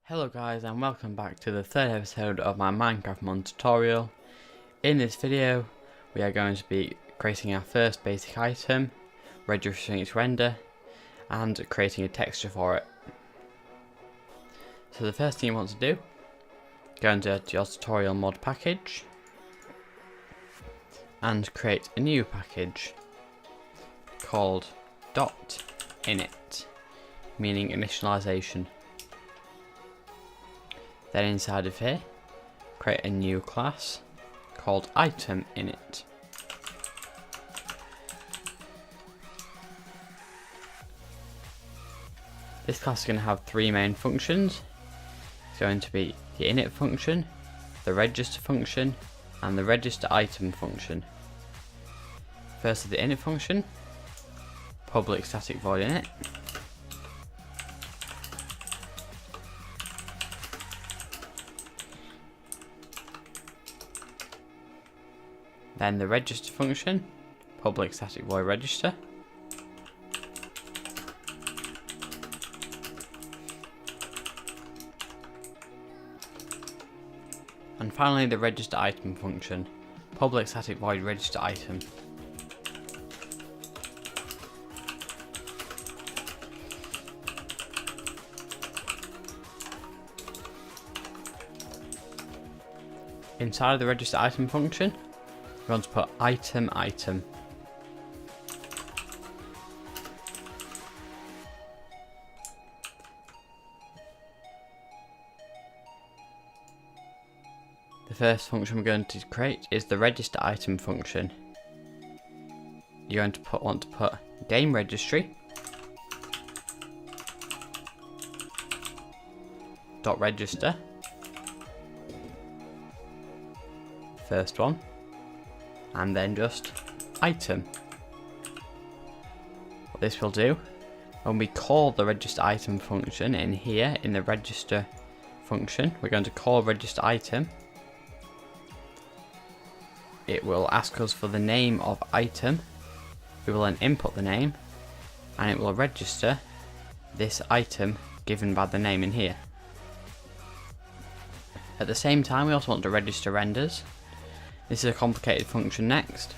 Hello guys, and welcome back to the third episode of my Minecraft mod tutorial. In this video we are going to be creating our first basic item, registering its render and creating a texture for it. So the first thing you want to do, go into your tutorial mod package and create a new package called .init, meaning initialization. Then inside of here, create a new class called ItemInit. This class is going to have three main functions. It's going to be the init function, the register function, and the register item function. First, the init function, public static void init. Then the register function, public static void register. And finally the register item function, public static void register item. Inside of the register item function, we want to put item. The first function we're going to create is the register item function. You're going to want to put game registry .register, first one, and then just item. What this will do, when we call the register item function in here in the register function, we're going to call register item. It will ask us for the name of item. We will then input the name, and it will register this item given by the name in here. At the same time, we also want to register renders. This is a complicated function next.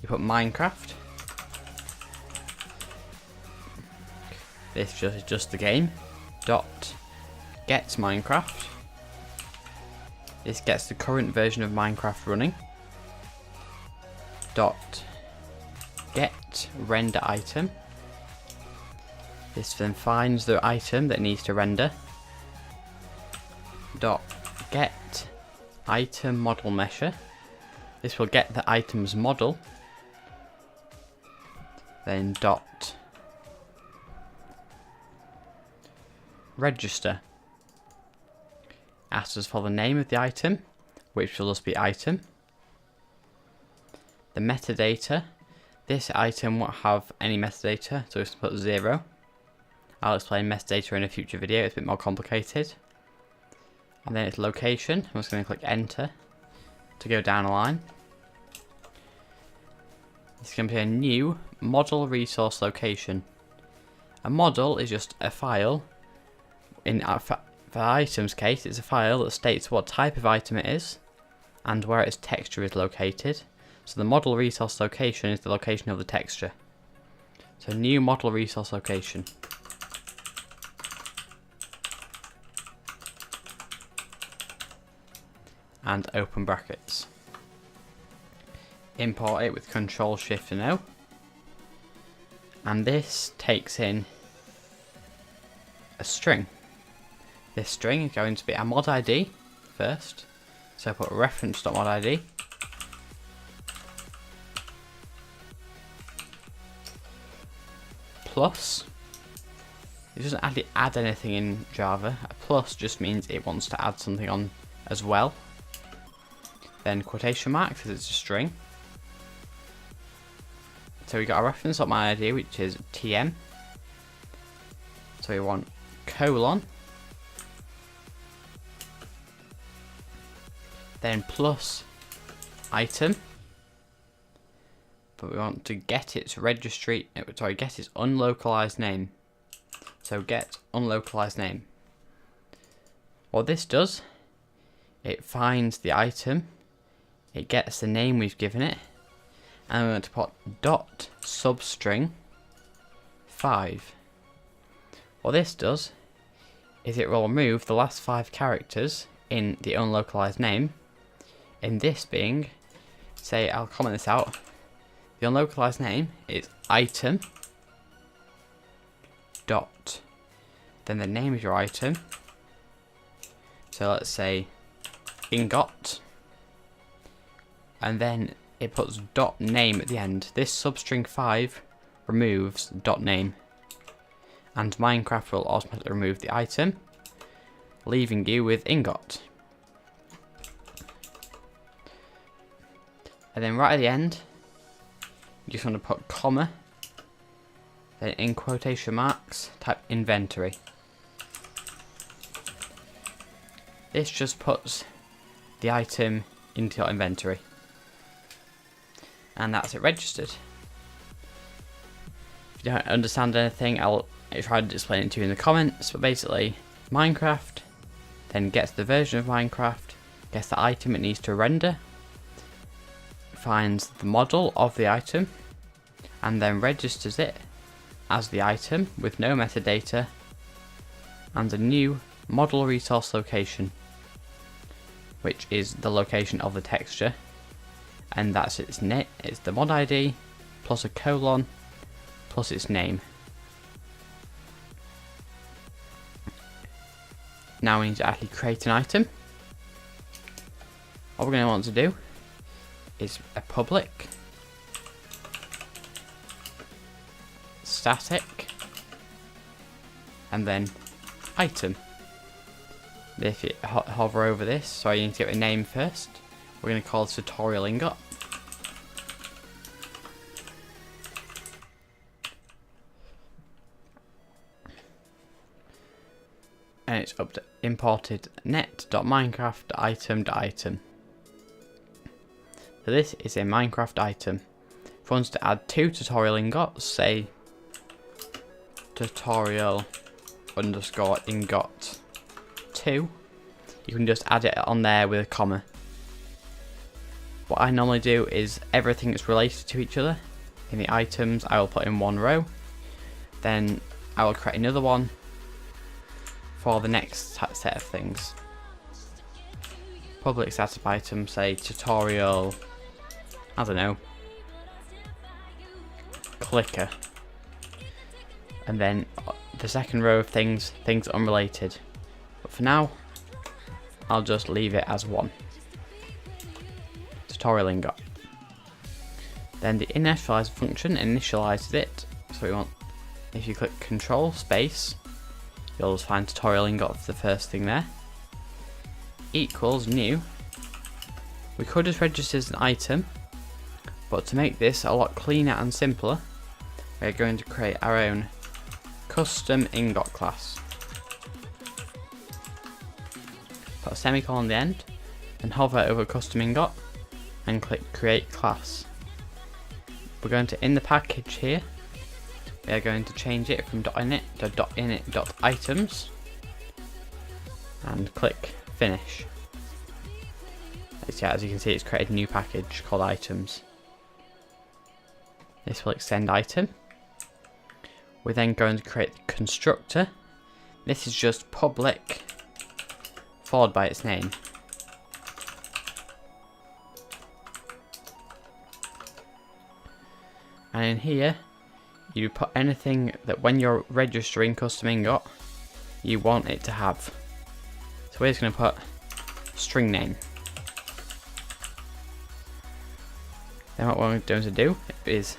You put Minecraft. This is just the game. Gets Minecraft. This gets the current version of Minecraft running. Get render item. This then finds the item that needs to render. Get item model mesher. This will get the item's model. Then register. Asks us for the name of the item, which will just be item. The metadata. This item won't have any metadata, so just put 0. I'll explain metadata in a future video, it's a bit more complicated. And then its location. I'm just going to click enter to go down a line. It's going to be a new model resource location. A model is just a file. For items case, it's a file that states what type of item it is and where its texture is located. So the model resource location is the location of the texture. So new model resource location. And open brackets. Import it with Control Shift and O. And this takes in a string. This string is going to be a mod ID first. So put reference.modID. Plus. It doesn't actually add anything in Java. A plus just means it wants to add something on as well. Then quotation marks because it's a string. So we got a reference.myId, which is TM. So we want colon. Then plus item. But we want to get its get its unlocalized name. So get unlocalized name. What this does, it finds the item, it gets the name we've given it, and we're going to put dot substring 5. What this does is it will remove the last 5 characters in the unlocalized name, in this being, say I'll comment this out, the unlocalized name is item dot, then the name of your item, so let's say ingot, and then it puts dot name at the end. This substring 5 removes dot name, and Minecraft will automatically remove the item, leaving you with ingot. And then right at the end, you just want to put comma, then in quotation marks, type inventory. This just puts the item into your inventory. And that's it registered. If you don't understand anything, I'll try to explain it to you in the comments, but basically, Minecraft then gets the version of Minecraft, gets the item it needs to render, finds the model of the item, and then registers it as the item with no metadata, and a new model resource location, which is the location of the texture, and that's its it's the mod ID plus a colon plus its name. Now we need to actually create an item. What we're going to want to do is a public static and then item. If you hover over this, so you need to get a name first. We're going to call this tutorial ingot. And it's imported net.minecraft.item.item. So this is a Minecraft item. If you want to add 2 tutorial ingots, say tutorial underscore ingot 2, you can just add it on there with a comma. What I normally do is everything that's related to each other in the items I will put in one row, then I will create another one for the next set of things. Public static item, say tutorial, I don't know, clicker, and then the second row of things unrelated. But for now, I'll just leave it as 1. Tutorial ingot. Then the initialize function initializes it. So we want, if you click Control Space, you'll just find tutorial ingot for the first thing there. Equals new. We could just register as an item, but to make this a lot cleaner and simpler, we're going to create our own CustomIngot Class. Put a semicolon on the end, and hover over CustomIngot, and click Create Class. We're going to, in the package here, we are going to change it from .init to .init.items, and click Finish. As you can see, it's created a new package called items. This will extend item. We're then going to create the constructor. This is just public followed by its name. And in here, you put anything that when you're registering custom ingot, you want it to have. So we're just going to put string name. Then what we're going to do is,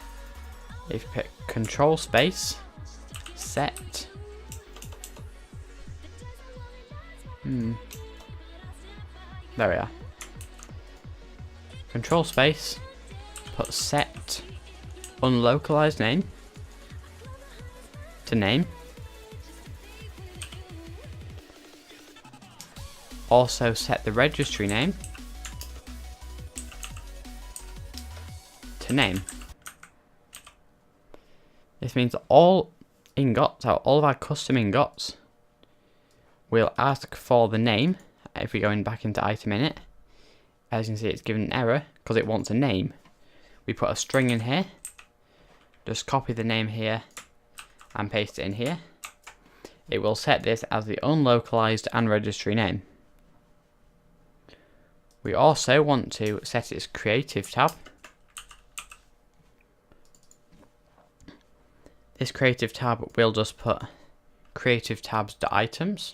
if you pick Control Space, set, there we are. Control Space, put set unlocalized name to name. Also set the registry name to name. This means that all ingots, all of our custom ingots, we'll ask for the name. If we're going back into ItemInit, as you can see, it's given an error because it wants a name. We put a string in here, just copy the name here and paste it in here. It will set this as the unlocalized and registry name. We also want to set its creative tab. This creative tab will just put creative tabs.items.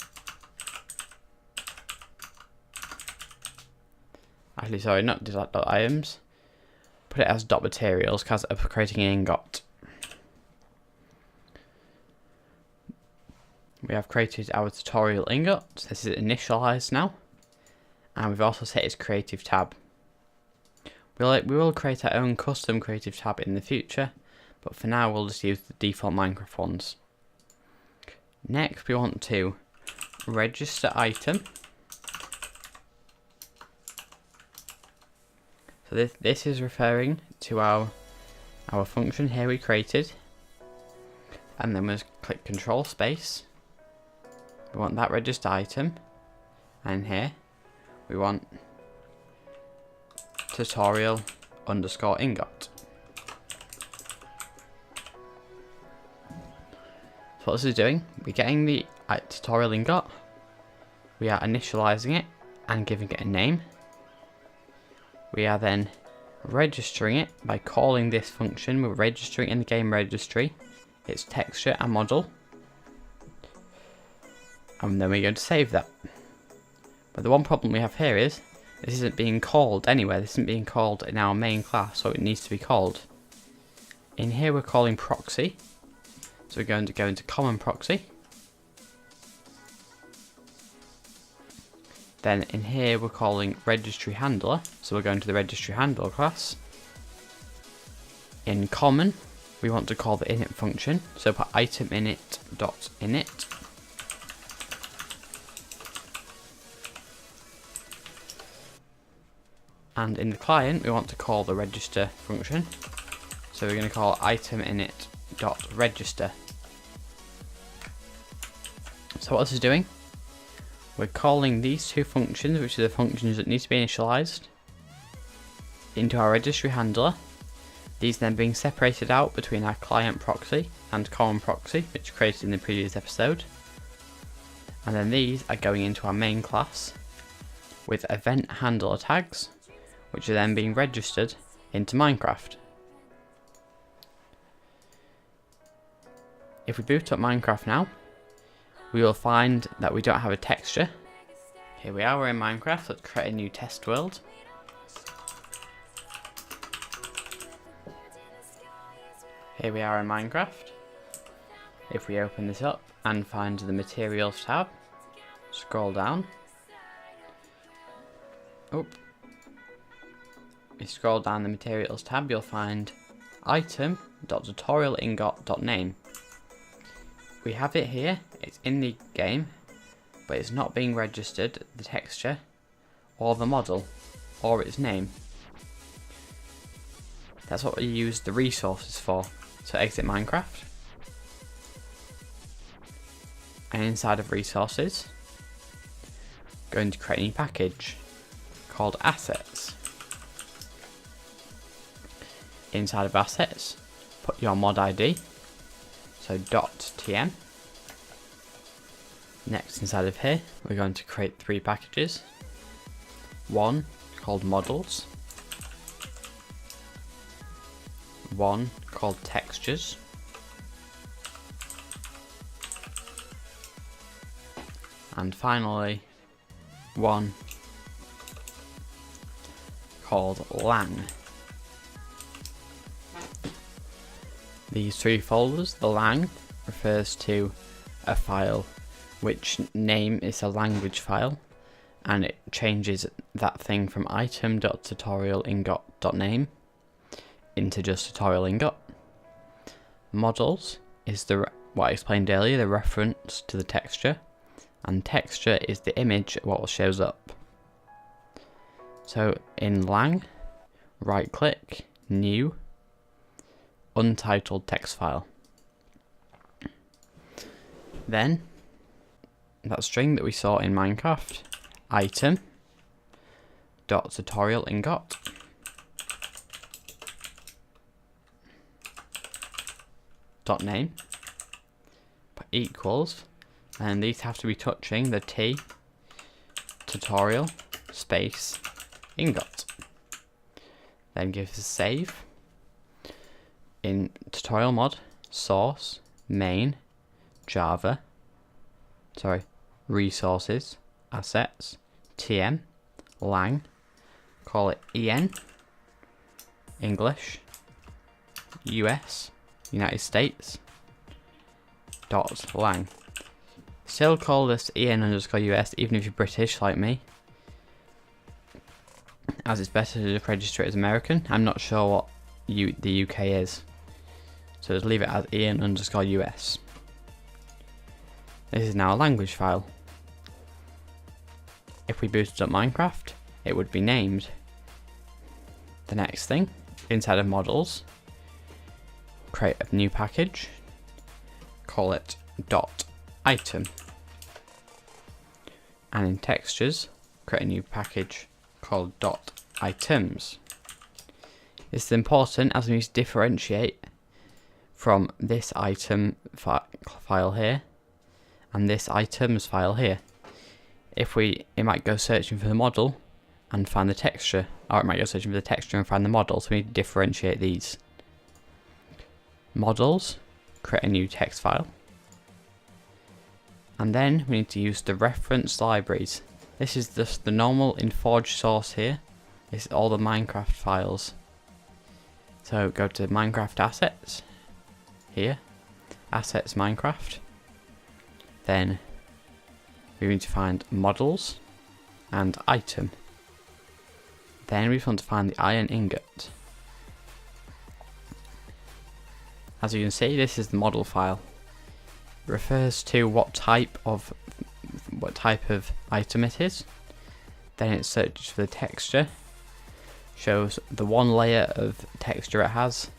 Actually, sorry, not .items. Put it as .materials because of creating an ingot. We have created our tutorial ingot. This is initialized now. And we've also set its creative tab. We will create our own custom creative tab in the future, but for now we'll just use the default Minecraft ones. Next we want to register item. So this is referring to our function here we created, and then we'll click Control Space. We want that register item, and here we want tutorial underscore ingot. So what this is doing, we're getting the tutorial ingot, we are initializing it and giving it a name. We are then registering it by calling this function. We're registering in the game registry its texture and model, and then we're going to save that. But the one problem we have here is this isn't being called anywhere. This isn't being called in our main class, so it needs to be called. In here we're calling proxy, so we're going to go into CommonProxy. Then in here we're calling RegistryHandler, so we're going to the RegistryHandler class. In common, we want to call the init function, so put ItemInit.init. And in the client, we want to call the register function, so we're going to call ItemInit.register. So what this is doing, we're calling these two functions, which are the functions that need to be initialized, into our registry handler. These then being separated out between our ClientProxy and CommonProxy, which created in the previous episode. And then these are going into our main class with event handler tags, which are then being registered into Minecraft. If we boot up Minecraft now, we will find that we don't have a texture. Here we are, we're in Minecraft. Let's create a new test world. Here we are in Minecraft. If we open this up and find the materials tab, scroll down. Oh. If you scroll down the materials tab, you'll find item.tutorialingot.name. We have it here, it's in the game, but it's not being registered, the texture, or the model, or its name. That's what we use the resources for. So exit Minecraft, and inside of resources, going to create a new package called assets. Inside of assets, put your mod ID, so .tm. Next, inside of here, we're going to create 3 packages. One called models, one called textures, and finally one called lang. These 3 folders, the lang refers to a file which name is a language file, and it changes that thing from item.tutorialingot.name into just tutorial ingot. Models is what I explained earlier, the reference to the texture, and texture is the image of what shows up. So in lang, right click, new, untitled text file. Then that string that we saw in Minecraft, item dot tutorial ingot dot name equals, and these have to be touching the T tutorial space ingot. Then give us a save. In tutorial mod, source, main, Java, resources, assets, TM, lang, call it EN, English, US, United States, dot lang. Still call this EN underscore US even if you're British like me, as it's better to register it as American. I'm not sure what the UK is, so just leave it as EN underscore US. This is now a language file. If we booted up Minecraft, it would be named. The next thing, inside of models, create a new package, call it .item, and in textures, create a new package called .items. This is important as we need to differentiate from this item file here and this items file here. It might go searching for the model and find the texture, or it might go searching for the texture and find the model, so we need to differentiate these. Models, create a new text file, and then we need to use the reference libraries. This is just the normal in Forge source here. This is all the Minecraft files. So go to Minecraft assets, here, assets Minecraft, then we need to find models and item. Then we want to find the iron ingot. As you can see, this is the model file. It refers to what type of item it is. Then it searches for the texture, shows the one layer of texture it has,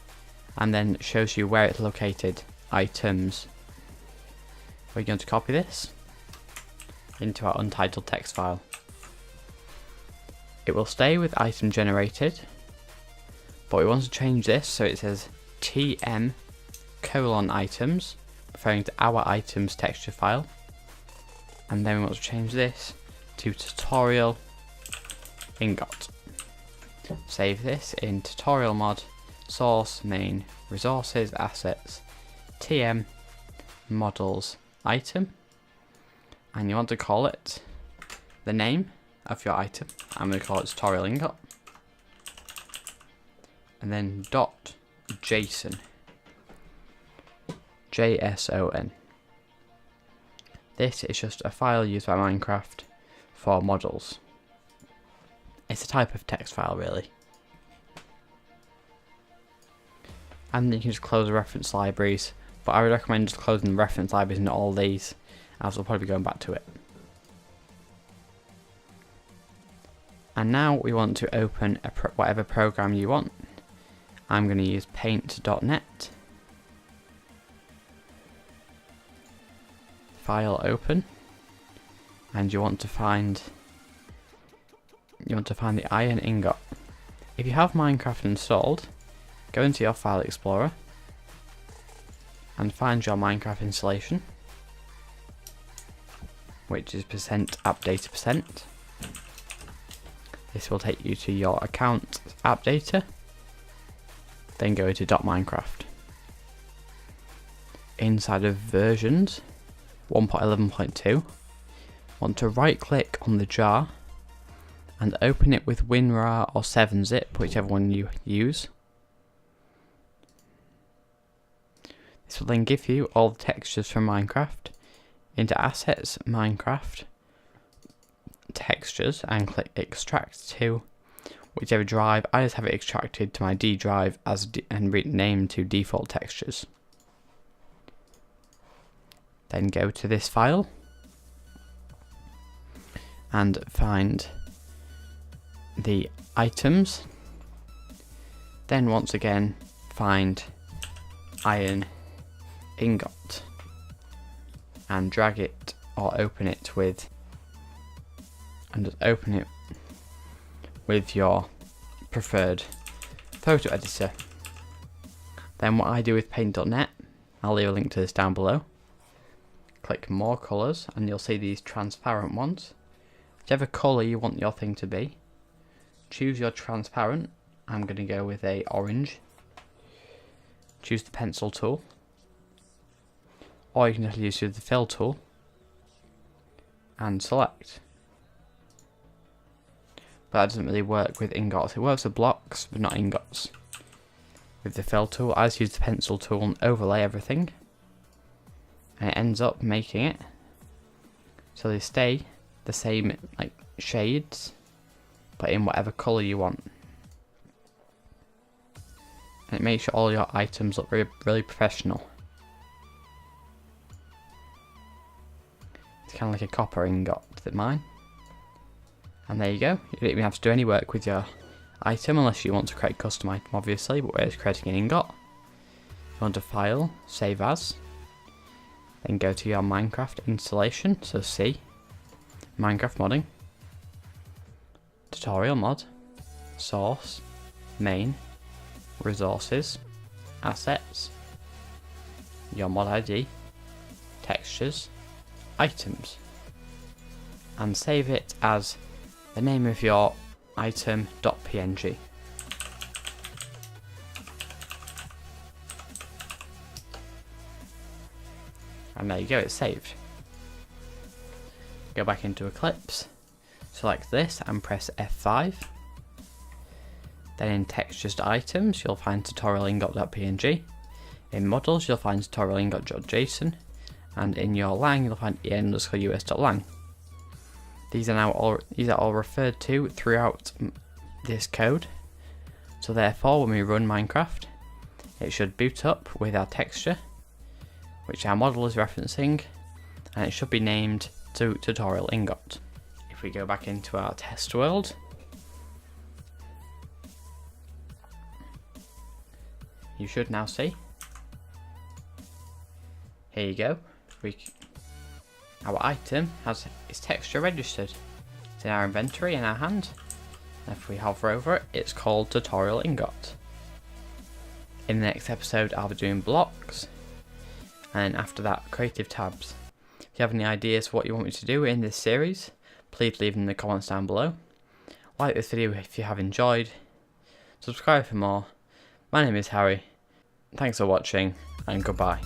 and then shows you where it's located, items. We're going to copy this into our untitled text file. It will stay with item generated, but we want to change this so it says TM : items, referring to our items texture file, and then we want to change this to tutorial ingot. Save this in tutorial mod, source, main, resources, assets, TM, models, item, and you want to call it the name of your item. I'm going to call it tutorial ingot, and then .json, JSON. This is just a file used by Minecraft for models. It's a type of text file really. And then you can just close the reference libraries, but I would recommend just closing the reference libraries and all these, as we'll probably be going back to it. And now we want to open whatever program you want. I'm going to use paint.net. File open, and you want to find the iron ingot. If you have Minecraft installed, go into your file explorer and find your Minecraft installation, which is %appdata%. This will take you to your account app data. Then go into .minecraft. Inside of versions 1.11.2, want to right click on the jar and open it with WinRAR or 7-zip, whichever one you use. This will then give you all the textures from Minecraft. Into assets, Minecraft, textures, and click extract to whichever drive. I just have it extracted to my D drive and renamed to default textures. Then go to this file and find the items. Then once again find iron ingot and drag it or open it with, and just open it with your preferred photo editor. Then what I do with Paint.net, I'll leave a link to this down below. Click more colours and you'll see these transparent ones. Whichever colour you want your thing to be, choose your transparent. I'm going to go with a orange. Choose the pencil tool, or you can just use the fill tool and select. But that doesn't really work with ingots. It works with blocks, but not ingots. With the fill tool, I just use the pencil tool and overlay everything, and it ends up making it so they stay the same like shades, but in whatever colour you want. And it makes sure all your items look really professional. It's kind of like a copper ingot than mine. And there you go. You don't even have to do any work with your item unless you want to create a custom item, obviously, but we're just creating an ingot. You want to file, save as, then go to your Minecraft installation, so C, Minecraft modding, tutorial mod, source, main, resources, assets, your mod ID, textures, items, and save it as the name of your item.png. And there you go, it's saved. Go back into Eclipse, select this and press F5. Then in textures to items, you'll find tutorial.ingot.png. In models, you'll find tutorial.ingot.json. And in your lang, you'll find en_us.lang. These are all referred to throughout this code. So therefore, when we run Minecraft, it should boot up with our texture, which our model is referencing, and it should be named to tutorial ingot. If we go back into our test world, you should now see. Here you go. Our item has its texture registered. It's in our inventory in our hand. And if we hover over it, it's called tutorial ingot. In the next episode, I'll be doing blocks, and after that, creative tabs. If you have any ideas for what you want me to do in this series, please leave them in the comments down below. Like this video if you have enjoyed. Subscribe for more. My name is Harry. Thanks for watching, and goodbye.